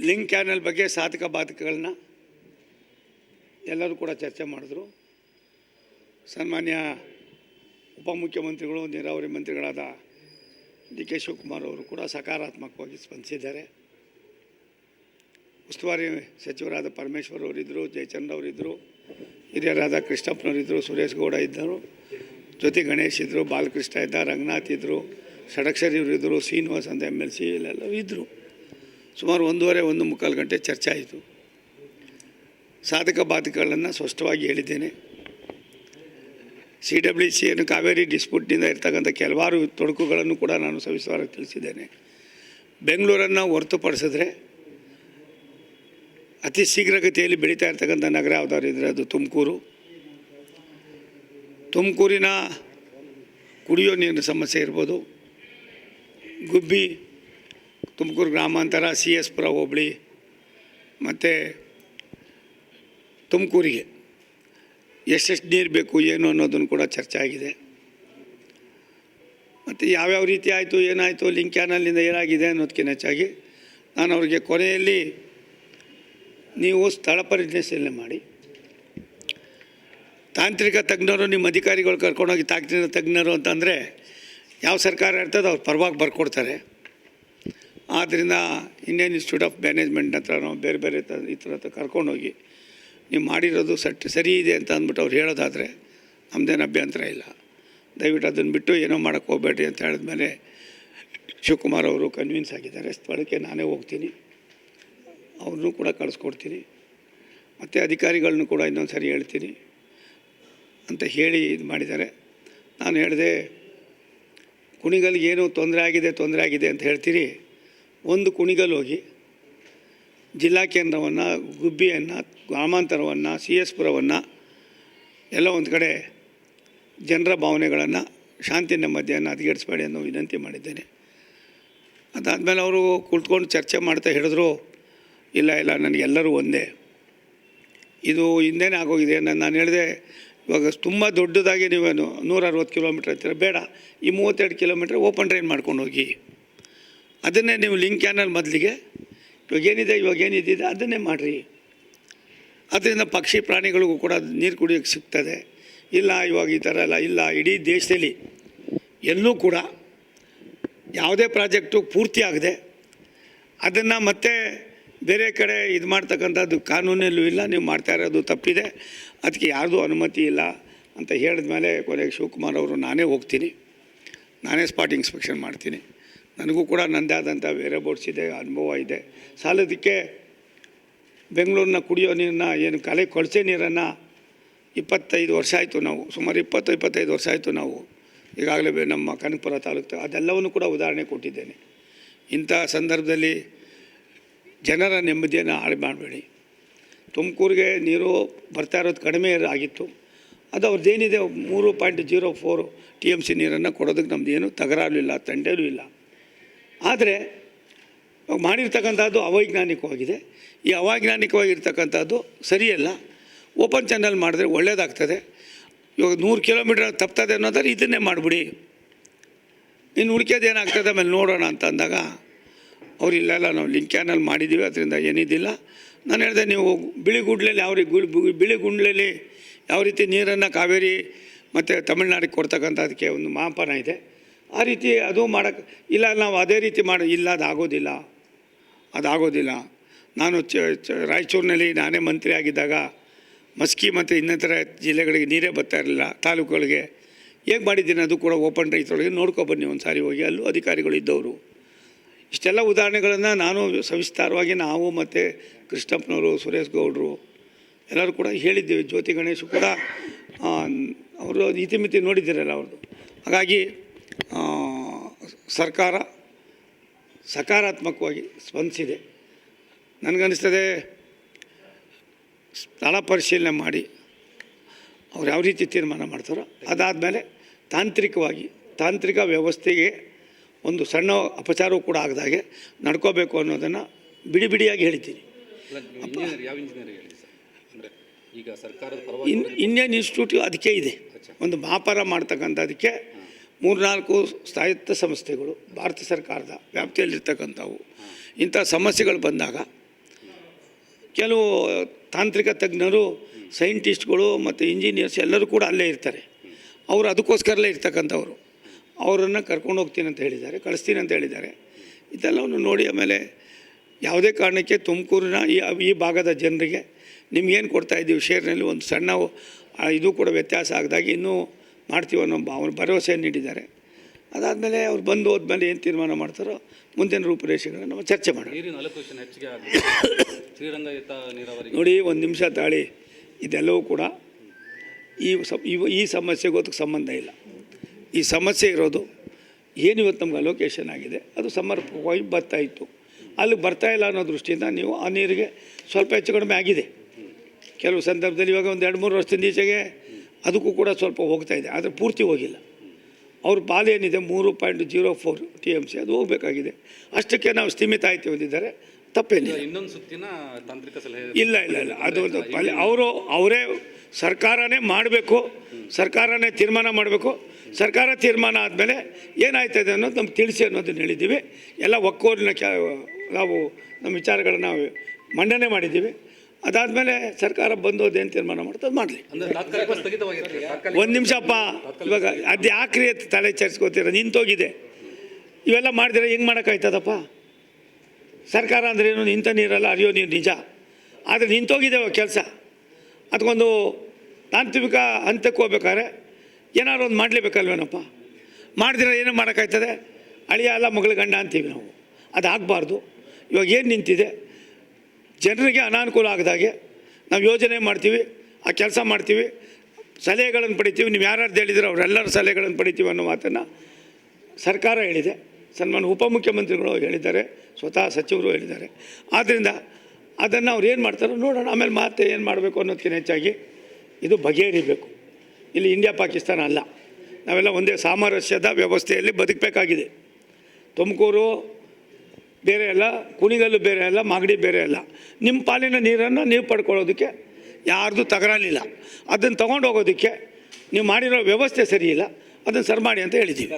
Link canal ಬಗ್ಗೆ ಸಾಧಕ ಬಾಧಕಗಳನ್ನ ಎಲ್ಲರೂ ಕೂಡ ಚರ್ಚೆ ಮಾಡಿದ್ರು. ಸನ್ಮಾನ್ಯ ಉಪಮುಖ್ಯಮಂತ್ರಿಗಳು, ನೀರಾವರಿ ಮಂತ್ರಿಗಳಾದ ಡಿ ಕೆ ಶಿವಕುಮಾರ್ ಅವರು ಕೂಡ ಸಕಾರಾತ್ಮಕವಾಗಿ ಸ್ಪಂದಿಸಿದ್ದಾರೆ. ಉಸ್ತುವಾರಿ ಸಚಿವರಾದ ಪರಮೇಶ್ವರ್ ಅವರಿದ್ದರು, ಜಯಚಂದ್ರ ಅವರಿದ್ದರು, ಹಿರಿಯರಾದ ಕೃಷ್ಣಪ್ಪನವರಿದ್ದರು, ಸುರೇಶ್ ಗೌಡ ಇದ್ದರು, ಜೊತೆ ಗಣೇಶ್ ಇದ್ದರು, ಬಾಲಕೃಷ್ಣ ಇದ್ದ, ರಂಗನಾಥ್ ಇದ್ದರು, ಷಡಕ್ಷರಿ ಇವರಿದ್ದರು, ಶ್ರೀನಿವಾಸ್ ಅಂತ MLC ಎಲ್ಲರೂ ಇದ್ದರು. ಸುಮಾರು 1.5 ಗಂಟೆ ಚರ್ಚೆ ಆಯಿತು. ಸಾಧಕ ಬಾಧಕಗಳನ್ನು ಸ್ಪಷ್ಟವಾಗಿ ಹೇಳಿದ್ದೇನೆ. CWC ಏನು ಕಾವೇರಿ ಡಿಸ್ಪ್ಯೂಟ್ನಿಂದ ಇರ್ತಕ್ಕಂಥ ಕೆಲವಾರು ತೊಡಕುಗಳನ್ನು ಕೂಡ ನಾನು ಸವಿಸ್ತಾರವಾಗಿ ತಿಳಿಸಿದ್ದೇನೆ. ಬೆಂಗಳೂರನ್ನು ಹೊರತುಪಡಿಸಿದ್ರೆ ಅತಿ ಶೀಘ್ರಗತಿಯಲ್ಲಿ ಬೆಳೀತಾ ಇರ್ತಕ್ಕಂಥ ನಗರ ಯಾವುದಾದ್ರು ಇದ್ದರೆ ಅದು ತುಮಕೂರು. ತುಮಕೂರಿನ ಕುಡಿಯೋ ನೀರಿನ ಸಮಸ್ಯೆ ಇರ್ಬೋದು, ಗುಬ್ಬಿ, ತುಮಕೂರು ಗ್ರಾಮಾಂತರ, CS ಪುರ ಹೋಬಳಿ ಮತ್ತು ತುಮಕೂರಿಗೆ ಎಷ್ಟೆಷ್ಟು ನೀರು ಬೇಕು ಏನು ಅನ್ನೋದನ್ನು ಕೂಡ ಚರ್ಚೆ ಆಗಿದೆ. ಮತ್ತು ಯಾವ್ಯಾವ ರೀತಿ ಆಯಿತು, ಏನಾಯಿತು, ಲಿಂಕ್ ಕ್ಯಾನಲ್ನಿಂದ ಏನಾಗಿದೆ ಅನ್ನೋದಕ್ಕಿಂತ ಹೆಚ್ಚಾಗಿ ನಾನು ಅವರಿಗೆ ಕೊನೆಯಲ್ಲಿ ನೀವು ಸ್ಥಳ ಪರಿಶೀಲನೆ ಮಾಡಿ, ತಾಂತ್ರಿಕ ತಜ್ಞರು ನಿಮ್ಮ ಅಧಿಕಾರಿಗಳು ಕರ್ಕೊಂಡೋಗಿ ತಾಂತ್ರಿಕ ತಜ್ಞರು ಅಂತಂದರೆ ಯಾವ ಸರ್ಕಾರ ಇರ್ತದೆ ಅವ್ರು ಪರವಾಗಿ ಬರ್ಕೊಡ್ತಾರೆ. ಆದ್ದರಿಂದ ಇಂಡಿಯನ್ ಇನ್ಸ್ಟಿಟ್ಯೂಟ್ ಆಫ್ ಮ್ಯಾನೇಜ್ಮೆಂಟ್ ಹತ್ರ ನಾವು ಬೇರೆ ಬೇರೆ ಈ ಥರ ಕರ್ಕೊಂಡೋಗಿ ನೀವು ಮಾಡಿರೋದು ಸರಿ ಇದೆ ಅಂತ ಅಂದ್ಬಿಟ್ಟು ಅವ್ರು ಹೇಳೋದಾದರೆ ನಮ್ಮದೇನು ಅಭ್ಯಂತರ ಇಲ್ಲ. ದಯವಿಟ್ಟು ಅದನ್ನು ಬಿಟ್ಟು ಏನೋ ಮಾಡೋಕ್ಕೆ ಹೋಗಬೇಡ್ರಿ ಅಂತ ಹೇಳಿದ್ಮೇಲೆ ಶಿವಕುಮಾರ್ ಅವರು ಕನ್ವಿನ್ಸ್ ಆಗಿದ್ದಾರೆ. ಸ್ಥಳಕ್ಕೆ ನಾನೇ ಹೋಗ್ತೀನಿ, ಅವ್ರನ್ನೂ ಕೂಡ ಕಳಿಸ್ಕೊಡ್ತೀನಿ, ಮತ್ತು ಅಧಿಕಾರಿಗಳನ್ನೂ ಕೂಡ ಇನ್ನೊಂದು ಸರಿ ಹೇಳ್ತೀನಿ ಅಂತ ಹೇಳಿ ಇದು ಮಾಡಿದ್ದಾರೆ. ನಾನು ಹೇಳಿದೆ, ಕುಣಿಗಲ್ಗೆ ಏನು ತೊಂದರೆ ಆಗಿದೆ ಅಂತ ಹೇಳ್ತೀರಿ. ಒಂದು ಕುಣಿಗಲ್ ಹೋಗಿ ಜಿಲ್ಲಾ ಕೇಂದ್ರವನ್ನು, ಗುಬ್ಬಿಯನ್ನು, ಗ್ರಾಮಾಂತರವನ್ನು, CS ಪುರವನ್ನು ಎಲ್ಲ ಒಂದು ಕಡೆ ಜನರ ಭಾವನೆಗಳನ್ನು, ಶಾಂತಿ ನೆಮ್ಮದಿಯನ್ನು ಹದಗೆಡಿಸಬೇಡಿ ಅನ್ನೋ ವಿನಂತಿ ಮಾಡಿದ್ದೇನೆ. ಅದಾದಮೇಲೆ ಅವರು ಕುಳಿತುಕೊಂಡು ಚರ್ಚೆ ಮಾಡ್ತಾ ಹೇಳಿದ್ರು, ಇಲ್ಲ ನನಗೆಲ್ಲರೂ ಒಂದೇ, ಇದು ಹಿಂದೆನೇ ಆಗೋಗಿದೆ. ನಾನು ಹೇಳಿದೆ, ಇವಾಗ ತುಂಬ ದೊಡ್ಡದಾಗಿ ನೀವೇನು 160 ಕಿಲೋಮೀಟ್ರ್ ಅಂತೀರ, ಬೇಡ ಈ 32 ಕಿಲೋಮೀಟ್ರ್ ಓಪನ್ ಡ್ರೈನ್ ಮಾಡ್ಕೊಂಡು ಹೋಗಿ, ಅದನ್ನೇ ನೀವು ಲಿಂಕ್ ಕ್ಯಾನಲ್ ಮೊದಲಿಗೆ ಇವಾಗೇನಿದೆ ಅದನ್ನೇ ಮಾಡಿರಿ. ಅದರಿಂದ ಪಕ್ಷಿ ಪ್ರಾಣಿಗಳಿಗೂ ಕೂಡ ನೀರು ಕುಡಿಯೋಕ್ಕೆ ಸಿಗ್ತದೆ. ಇಲ್ಲ ಇವಾಗ ಈ ಥರ ಎಲ್ಲ ಇಲ್ಲ. ಇಡೀ ದೇಶದಲ್ಲಿ ಎಲ್ಲೂ ಕೂಡ ಯಾವುದೇ ಪ್ರಾಜೆಕ್ಟು ಪೂರ್ತಿ ಆಗದೆ ಅದನ್ನು ಮತ್ತೆ ಬೇರೆ ಕಡೆ ಇದು ಮಾಡ್ತಕ್ಕಂಥದ್ದು ಕಾನೂನಲ್ಲೂ ಇಲ್ಲ. ನೀವು ಮಾಡ್ತಾ ಇರೋದು ತಪ್ಪಿದೆ, ಅದಕ್ಕೆ ಯಾರ್ದು ಅನುಮತಿ ಇಲ್ಲ ಅಂತ ಹೇಳಿದ ಮೇಲೆ ಕೊನೆಗೆ ಶಿವಕುಮಾರ್ ಅವರು ನಾನೇ ಹೋಗ್ತೀನಿ, ನಾನೇ ಸ್ಪಾಟ್ ಇನ್ಸ್ಪೆಕ್ಷನ್ ಮಾಡ್ತೀನಿ. ನನಗೂ ಕೂಡ ನನ್ನದೇ ಆದಂಥ ಬೇರೆ ಬೋರ್ಡ್ಸ್ ಇದೆ, ಅನುಭವ ಇದೆ. ಸಾಲದಕ್ಕೆ ಬೆಂಗಳೂರಿನ ಕುಡಿಯೋ ನೀರನ್ನ ಏನು ಕೊಳಚೆ ನೀರನ್ನು 25 ವರ್ಷ ಆಯಿತು, ನಾವು ಸುಮಾರು 20-25 ವರ್ಷ ಆಯಿತು ನಾವು ಈಗಾಗಲೇ ನಮ್ಮ ಕನಕಪುರ ತಾಲೂಕು ಅದೆಲ್ಲವನ್ನೂ ಕೂಡ ಉದಾಹರಣೆ ಕೊಟ್ಟಿದ್ದೇನೆ. ಇಂಥ ಸಂದರ್ಭದಲ್ಲಿ ಜನರ ನೆಮ್ಮದಿಯನ್ನು ಹಾಳು ಮಾಡಬೇಡಿ. ತುಮಕೂರಿಗೆ ನೀರು ಬರ್ತಾ ಇರೋದು ಕಡಿಮೆ ಆಗಿತ್ತು, ಅದು ಅವ್ರದ್ದೇನಿದೆ 3.04 TMC ನೀರನ್ನು ಕೊಡೋದಕ್ಕೆ ನಮ್ಮದು ಏನು ತಕರಾರು ಇಲ್ಲ, ತಂಟೆನೂ ಇಲ್ಲ. ಆದರೆ ಮಾಡಿರ್ತಕ್ಕಂಥದ್ದು ಅವೈಜ್ಞಾನಿಕವಾಗಿದೆ. ಈ ಅವೈಜ್ಞಾನಿಕವಾಗಿರ್ತಕ್ಕಂಥದ್ದು ಸರಿಯಲ್ಲ. ಓಪನ್ ಚಾನಲ್ ಮಾಡಿದ್ರೆ ಒಳ್ಳೆಯದಾಗ್ತದೆ. ಇವಾಗ 100 ಕಿಲೋಮೀಟ್ರ್ ತಪ್ತದೆ ಅನ್ನೋದಾದ್ರೆ ಇದನ್ನೇ ಮಾಡಿಬಿಡಿ, ಇನ್ನು ಉಳಿಕೆದು ಏನಾಗ್ತದೆ ಆಮೇಲೆ ನೋಡೋಣ ಅಂತ ಅಂದಾಗ ಅವ್ರು ಇಲ್ಲ ನಾವು ಲಿಂಕ್ ಕ್ಯಾನಲ್ ಮಾಡಿದ್ದೀವಿ, ಅದರಿಂದ ಏನಿದ್ದಿಲ್ಲ. ನಾನು ಹೇಳಿದೆ, ನೀವು ಬಿಳಿಗುಂಡ್ಲಲ್ಲಿ ಯಾವ ರೀತಿ ನೀರನ್ನು ಕಾವೇರಿ ಮತ್ತು ತಮಿಳ್ನಾಡಿಗೆ ಕೊಡ್ತಕ್ಕಂಥದಕ್ಕೆ ಒಂದು ಮಾಪನ ಇದೆ, ಆ ರೀತಿ ಅದು ಮಾಡೋಕ್ಕೆ ಇಲ್ಲ. ನಾವು ಅದೇ ರೀತಿ ಇಲ್ಲ, ಅದಾಗೋದಿಲ್ಲ. ನಾನು ರಾಯಚೂರಿನಲ್ಲಿ ನಾನೇ ಮಂತ್ರಿ ಆಗಿದ್ದಾಗ ಮಸ್ಕಿ ಮತ್ತು ಇನ್ನಿತರ ಜಿಲ್ಲೆಗಳಿಗೆ ನೀರೇ ಬರ್ತಾ ಇರಲಿಲ್ಲ, ತಾಲೂಕುಗಳಿಗೆ. ಹೇಗೆ ಮಾಡಿದ್ದೀನಿ ಅದು ಕೂಡ ಓಪನ್ ರೈತರೊಳಗೆ ನೋಡ್ಕೊಬನ್ನಿ ಒಂದು ಸಾರಿ ಹೋಗಿ, ಅಲ್ಲೂ ಅಧಿಕಾರಿಗಳು ಇದ್ದವರು. ಇಷ್ಟೆಲ್ಲ ಉದಾಹರಣೆಗಳನ್ನು ನಾನು ಸವಿಸ್ತಾರವಾಗಿ ನಾವು ಮತ್ತು ಕೃಷ್ಣಪ್ಪನವರು, ಸುರೇಶ್ ಗೌಡರು ಎಲ್ಲರೂ ಕೂಡ ಹೇಳಿದ್ದೀವಿ. ಜ್ಯೋತಿ ಗಣೇಶ್ ಕೂಡ ಅವರು ಇತಿಮಿತಿ ನೋಡಿದ್ದೀರಲ್ಲ ಅವ್ರದ್ದು. ಹಾಗಾಗಿ ಸರ್ಕಾರ ಸಕಾರಾತ್ಮಕವಾಗಿ ಸ್ಪಂದಿಸಿದೆ. ನನಗನ್ನಿಸ್ತದೆ, ಸ್ಥಳ ಪರಿಶೀಲನೆ ಮಾಡಿ ಅವ್ರು ಯಾವ ರೀತಿ ತೀರ್ಮಾನ ಮಾಡ್ತಾರೋ ಅದಾದಮೇಲೆ ತಾಂತ್ರಿಕ ವ್ಯವಸ್ಥೆಗೆ ಒಂದು ಸಣ್ಣ ಅಪಚಾರವೂ ಕೂಡ ಆಗದಾಗೆ ನಡ್ಕೋಬೇಕು ಅನ್ನೋದನ್ನು ಬಿಡಿಯಾಗಿ ಹೇಳ್ತೀನಿ. ಇಂಡಿಯನ್ ಇನ್ಸ್ಟಿಟ್ಯೂಟ್ ಅದಕ್ಕೆ ಇದೆ, ಒಂದು ವ್ಯಾಪಾರ ಮಾಡ್ತಕ್ಕಂಥದಕ್ಕೆ 3-4 ಸ್ವಾಯತ್ತ ಸಂಸ್ಥೆಗಳು ಭಾರತ ಸರ್ಕಾರದ ವ್ಯಾಪ್ತಿಯಲ್ಲಿರ್ತಕ್ಕಂಥವು. ಇಂಥ ಸಮಸ್ಯೆಗಳು ಬಂದಾಗ ಕೆಲವು ತಾಂತ್ರಿಕ ತಜ್ಞರು, ಸೈಂಟಿಸ್ಟ್ಗಳು ಮತ್ತು ಇಂಜಿನಿಯರ್ಸ್ ಎಲ್ಲರೂ ಕೂಡ ಅಲ್ಲೇ ಇರ್ತಾರೆ. ಅವರು ಅದಕ್ಕೋಸ್ಕರಲೇ ಇರ್ತಕ್ಕಂಥವ್ರು. ಅವರನ್ನು ಕರ್ಕೊಂಡು ಹೋಗ್ತೀನಿ ಅಂತ ಹೇಳಿದ್ದಾರೆ, ಕಳಿಸ್ತೀನಿ ಅಂತ ಹೇಳಿದ್ದಾರೆ. ಇದೆಲ್ಲವನ್ನು ನೋಡಿ ಆಮೇಲೆ ಯಾವುದೇ ಕಾರಣಕ್ಕೆ ತುಮಕೂರಿನ ಈ ಭಾಗದ ಜನರಿಗೆ ನಿಮ್ಗೇನು ಕೊಡ್ತಾಯಿದ್ದೀವಿ ಶೇರ್ನಲ್ಲಿ ಒಂದು ಸಣ್ಣ ಇದು ಕೂಡ ವ್ಯತ್ಯಾಸ ಆಗದಾಗಿ ಇನ್ನೂ ಮಾಡ್ತೀವಿ ಅನ್ನೋ ಅವ್ರು ಭರವಸೆಯನ್ನು ನೀಡಿದ್ದಾರೆ. ಅದಾದಮೇಲೆ ಅವ್ರು ಬಂದು ಹೋದ್ಮೇಲೆ ಏನು ತೀರ್ಮಾನ ಮಾಡ್ತಾರೋ ಮುಂದಿನ ರೂಪುರೇಷೆಗಳನ್ನು ನಾವು ಚರ್ಚೆ ಮಾಡೋಣ. ನೋಡಿ, ಒಂದು ನಿಮಿಷ ತಾಳಿ. ಇದೆಲ್ಲವೂ ಕೂಡ ಈ ಸಮಸ್ಯೆಗೂ ಅದಕ್ಕೆ ಸಂಬಂಧ ಇಲ್ಲ. ಈ ಸಮಸ್ಯೆ ಇರೋದು ಏನು ಇವತ್ತು ನಮ್ಗೆ ಅಲೋಕೇಶನ್ ಆಗಿದೆ ಅದು ಸಮರ್ಪಕವಾಗಿ ಬರ್ತಾಯಿತ್ತು. ಅಲ್ಲಿ ಬರ್ತಾಯಿಲ್ಲ ಅನ್ನೋ ದೃಷ್ಟಿಯಿಂದ ನೀವು ಆ ನೀರಿಗೆ ಸ್ವಲ್ಪ ಹೆಚ್ಚು ಕಡಿಮೆ ಆಗಿದೆ. ಕೆಲವು ಸಂದರ್ಭದಲ್ಲಿ ಇವಾಗ ಒಂದು 2-3 ವರ್ಷದಿಂದ ಈಚೆಗೆ ಅದಕ್ಕೂ ಕೂಡ ಸ್ವಲ್ಪ ಹೋಗ್ತಾಯಿದೆ, ಆದರೆ ಪೂರ್ತಿ ಹೋಗಿಲ್ಲ. ಅವ್ರ ಪಾಲು ಏನಿದೆ 3.04 TMC ಅದು ಹೋಗಬೇಕಾಗಿದೆ. ಅಷ್ಟಕ್ಕೆ ನಾವು ಸ್ಥಿಮಿತ ಆಯ್ತು ಹೊಂದಿದ್ದಾರೆ, ತಪ್ಪೇನಿಲ್ಲ. ಇನ್ನೊಂದು ಸುತ್ತಿನ ತಾಂತ್ರಿಕ ಸಲಹೆ ಇಲ್ಲ ಅದು ಅವರೇ ಸರ್ಕಾರನೇ ಮಾಡಬೇಕು, ಸರ್ಕಾರನೇ ತೀರ್ಮಾನ ಮಾಡಬೇಕು. ಸರ್ಕಾರ ತೀರ್ಮಾನ ಆದಮೇಲೆ ಏನಾಯ್ತದೆ ಅನ್ನೋದು ನಮ್ಗೆ ತಿಳಿಸಿ ಅನ್ನೋದನ್ನು ಹೇಳಿದ್ದೀವಿ. ಎಲ್ಲ ಒಕ್ಕೋರಿನ ನಾವು ನಮ್ಮ ವಿಚಾರಗಳನ್ನು ಮಂಡನೆ ಮಾಡಿದ್ದೀವಿ. ಅದಾದಮೇಲೆ ಸರ್ಕಾರ ಬಂದೋದೇನು ತೀರ್ಮಾನ ಮಾಡ್ತದೆ ಮಾಡಲಿ. ಒಂದು ನಿಮಿಷಪ್ಪ, ಇವಾಗ ಅದು ಯಾಕ್ರಿ ತಲೆ ಚರ್ಸ್ಕೋತೀರ? ನಿಂತೋಗಿದೆ. ಇವೆಲ್ಲ ಮಾಡಿದ್ರೆ ಹೆಂಗೆ ಮಾಡೋಕ್ಕಾಯ್ತದಪ್ಪ? ಸರ್ಕಾರ ಅಂದ್ರೆ ಏನು? ನಿಂತ ನೀರಲ್ಲ, ಹರಿಯೋ ನೀರು ನಿಜ. ಆದರೆ ನಿಂತೋಗಿದ್ದೇವೆ ಕೆಲಸ. ಅದಕ್ಕೊಂದು ತಾಂತ್ರಿಕ ಹಂತಕ್ಕೆ ಹೋಗ್ಬೇಕಾದ್ರೆ ಏನಾದ್ರು ಒಂದು ಮಾಡಲೇಬೇಕಲ್ವೇನಪ್ಪ? ಮಾಡಿದ್ರೆ ಏನೋ ಮಾಡೋಕ್ಕಾಯ್ತದೆ? ಅಳಿಯ ಅಲ್ಲ ಮಗಳ ಗಂಡ ಅಂತೀವಿ ನಾವು. ಅದು ಆಗಬಾರ್ದು. ಇವಾಗ ಏನು ನಿಂತಿದೆ, ಜನರಿಗೆ ಅನಾನುಕೂಲ ಆಗದಾಗೆ ನಾವು ಯೋಜನೆ ಮಾಡ್ತೀವಿ, ಆ ಕೆಲಸ ಮಾಡ್ತೀವಿ, ಸಲಹೆಗಳನ್ನು ಪಡಿತೀವಿ. ನೀವು ಯಾರು ಹೇಳಿದ್ರೆ ಅವರೆಲ್ಲರ ಸಲಹೆಗಳನ್ನು ಪಡಿತೀವಿ ಅನ್ನೋ ಮಾತನ್ನು ಸರ್ಕಾರ ಹೇಳಿದೆ. ಸನ್ಮಾನ್ಯ ಉಪಮುಖ್ಯಮಂತ್ರಿಗಳು ಹೇಳಿದ್ದಾರೆ, ಸ್ವತಃ ಸಚಿವರು ಹೇಳಿದ್ದಾರೆ. ಆದ್ದರಿಂದ ಅದನ್ನು ಅವ್ರು ಏನು ಮಾಡ್ತಾರೋ ನೋಡೋಣ. ಆಮೇಲೆ ಮತ್ತೆ ಏನು ಮಾಡಬೇಕು ಅನ್ನೋದಕ್ಕಿಂತ ಹೆಚ್ಚಾಗಿ ಇದು ಬಗೆಹರಿಬೇಕು. ಇಲ್ಲಿ ಇಂಡಿಯಾ ಪಾಕಿಸ್ತಾನ ಅಲ್ಲ, ನಾವೆಲ್ಲ ಒಂದೇ ಸಾಮರಸ್ಯದ ವ್ಯವಸ್ಥೆಯಲ್ಲಿ ಬದುಕಬೇಕಾಗಿದೆ. ತುಮಕೂರು ಬೇರೆ ಅಲ್ಲ, ಕುಣಿಗಲ್ಲು ಬೇರೆ ಅಲ್ಲ, ಮಾಗಡಿ ಬೇರೆ ಅಲ್ಲ. ನಿಮ್ಮ ಪಾಲಿನ ನೀರನ್ನು ನೀವು ಪಡ್ಕೊಳ್ಳೋದಕ್ಕೆ ಯಾರ್ದು ತಗರಾಲಿಲ್ಲ. ಅದನ್ನು ತೊಗೊಂಡು ಹೋಗೋದಕ್ಕೆ ನೀವು ಮಾಡಿರೋ ವ್ಯವಸ್ಥೆ ಸರಿ ಇಲ್ಲ, ಅದನ್ನು ಸರಿ ಮಾಡಿ ಅಂತ ಹೇಳಿದ್ದೀವಿ.